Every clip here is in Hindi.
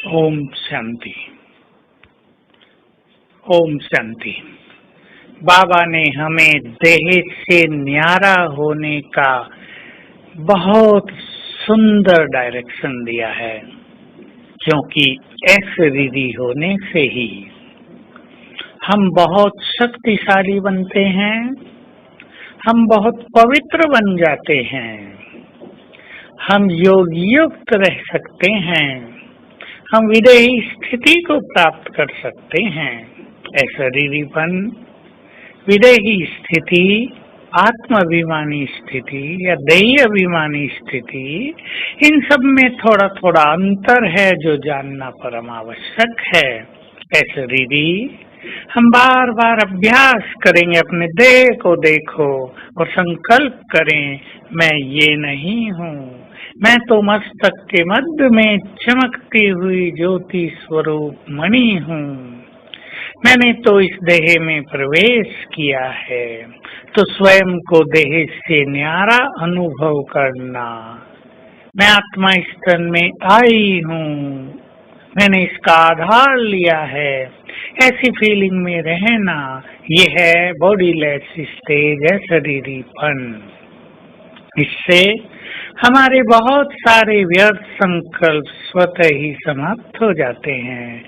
ओम शांति। ओम शांति। बाबा ने हमें देह से न्यारा होने का बहुत सुंदर डायरेक्शन दिया है, क्योंकि शरीरी होने से ही हम बहुत शक्तिशाली बनते हैं, हम बहुत पवित्र बन जाते हैं, हम योग युक्त रह सकते हैं, हम विदेही स्थिति को प्राप्त कर सकते हैं। शरीरीपन, विदेही स्थिति, आत्माभिमानी स्थिति या देही अभिमानी स्थिति, इन सब में थोड़ा थोड़ा अंतर है जो जानना परम आवश्यक है। शरीरी हम बार बार अभ्यास करेंगे, अपने देह को देखो और संकल्प करें, मैं ये नहीं हूँ, मैं तो मस्तक के मध्य में चमकती हुई ज्योति स्वरूप मणि हूँ, मैंने तो इस देह में प्रवेश किया है। तो स्वयं को देह से न्यारा अनुभव करना, मैं आत्मा स्तन में आई हूँ, मैंने इसका आधार लिया है, ऐसी फीलिंग में रहना, ये है बॉडीलेस स्टेज है शरीरीपन। इससे हमारे बहुत सारे व्यर्थ संकल्प स्वतः ही समाप्त हो जाते हैं।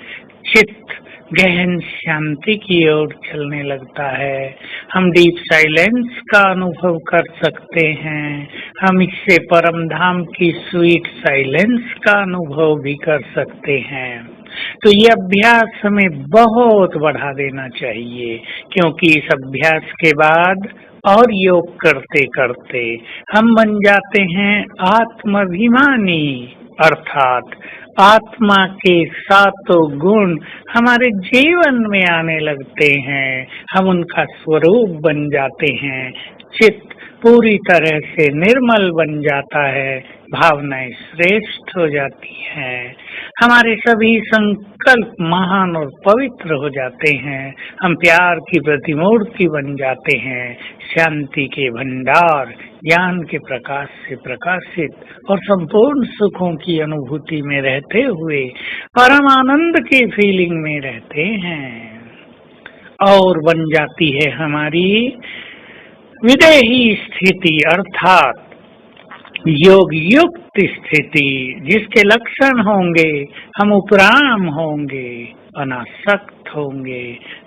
चित्त गहन शांति की ओर चलने लगता है, हम डीप साइलेंस का अनुभव कर सकते हैं, हम इससे परम धाम की स्वीट साइलेंस का अनुभव भी कर सकते हैं। तो ये अभ्यास हमें बहुत बढ़ा देना चाहिए, क्योंकि इस अभ्यास के बाद और योग करते करते हम बन जाते हैं आत्माभिमानी, अर्थात आत्मा के सातों गुण हमारे जीवन में आने लगते हैं, हम उनका स्वरूप बन जाते हैं, चित्त पूरी तरह से निर्मल बन जाता है, भावनाएं श्रेष्ठ हो जाती हैं, हमारे सभी संकल्प महान और पवित्र हो जाते हैं, हम प्यार की प्रतिमूर्ति बन जाते हैं, शांति के भंडार, ज्ञान के प्रकाश से प्रकाशित और संपूर्ण सुखों की अनुभूति में रहते हुए परम आनंद की फीलिंग में रहते हैं। और बन जाती है हमारी विदेही स्थिति, अर्थात योग युक्त स्थिति, जिसके लक्षण होंगे हम उपराम होंगे, अनासक्त होंगे,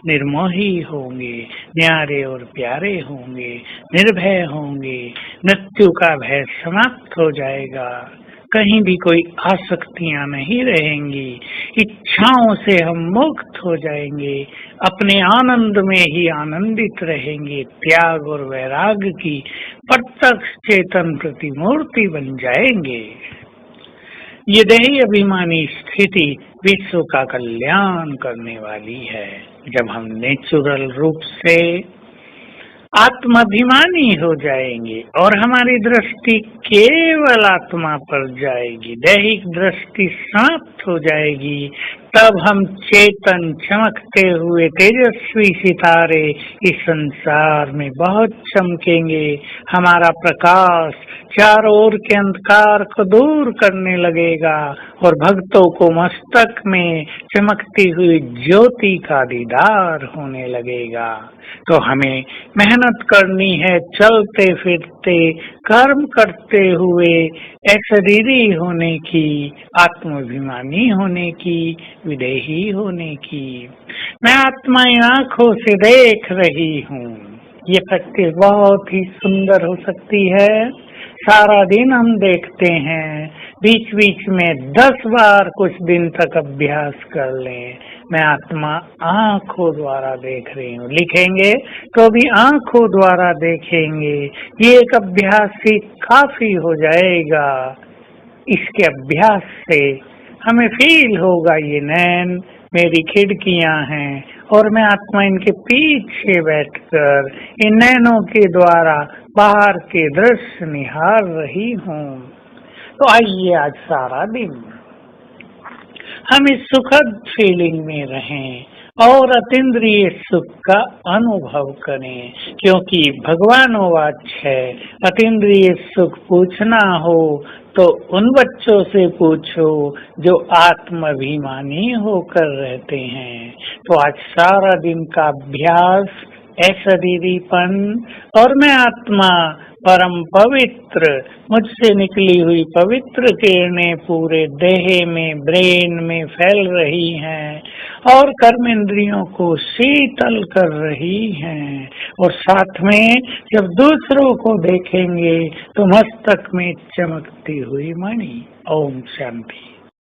निर्मोही होंगे, न्यारे और प्यारे होंगे, निर्भय होंगे, मृत्यु का भय समाप्त हो जाएगा, कहीं भी कोई आसक्तियां नहीं रहेंगी, इच्छाओं से हम मुक्त हो जाएंगे, अपने आनंद में ही आनंदित रहेंगे, त्याग और वैराग्य की प्रत्यक्ष चेतन प्रतिमूर्ति बन जाएंगे। ये देही अभिमानी स्थिति विश्व का कल्याण करने वाली है। जब हम नेचुरल रूप से आत्माभिमानी हो जाएंगे और हमारी दृष्टि केवल आत्मा पर जाएगी, दैहिक दृष्टि समाप्त हो जाएगी, तब हम चेतन चमकते हुए तेजस्वी सितारे इस संसार में बहुत चमकेंगे, हमारा प्रकाश चारों ओर के अंधकार को दूर करने लगेगा और भक्तों को मस्तक में चमकती हुई ज्योति का दीदार होने लगेगा। तो हमें मेहनत करनी है, चलते फिरते कर्म करते हुए शरीरी होने की, आत्माभिमानी होने की, विदेही होने की। मैं आत्मा आंखों से देख रही हूँ, ये प्रैक्टिस बहुत ही सुंदर हो सकती है। सारा दिन हम देखते हैं, बीच बीच में 10 बार कुछ दिन तक अभ्यास कर लें, मैं आत्मा आंखों द्वारा देख रही हूँ, लिखेंगे तो भी आंखों द्वारा देखेंगे, ये एक अभ्यास ही काफी हो जाएगा। इसके अभ्यास से हमें फील होगा ये नैन मेरी खिड़कियां हैं और मैं आत्मा इनके पीछे बैठकर इन नैनों के द्वारा बाहर के दृश्य निहार रही हूँ। तो आइए आज सारा दिन हम इस सुखद फीलिंग में रहें और अतीन्द्रिय सुख का अनुभव करें, क्योंकि भगवान वाच है, अतीन्द्रिय सुख पूछना हो तो उन बच्चों से पूछो जो आत्माभिमानी होकर रहते हैं। तो आज सारा दिन का अभ्यास अशरीरीपन और मैं आत्मा परम पवित्र, मुझसे निकली हुई पवित्र किरणें पूरे देह में, ब्रेन में फैल रही हैं और कर्मेंद्रियों को शीतल कर रही हैं। और साथ में जब दूसरों को देखेंगे तो मस्तक में चमकती हुई मणि। ओम शांति।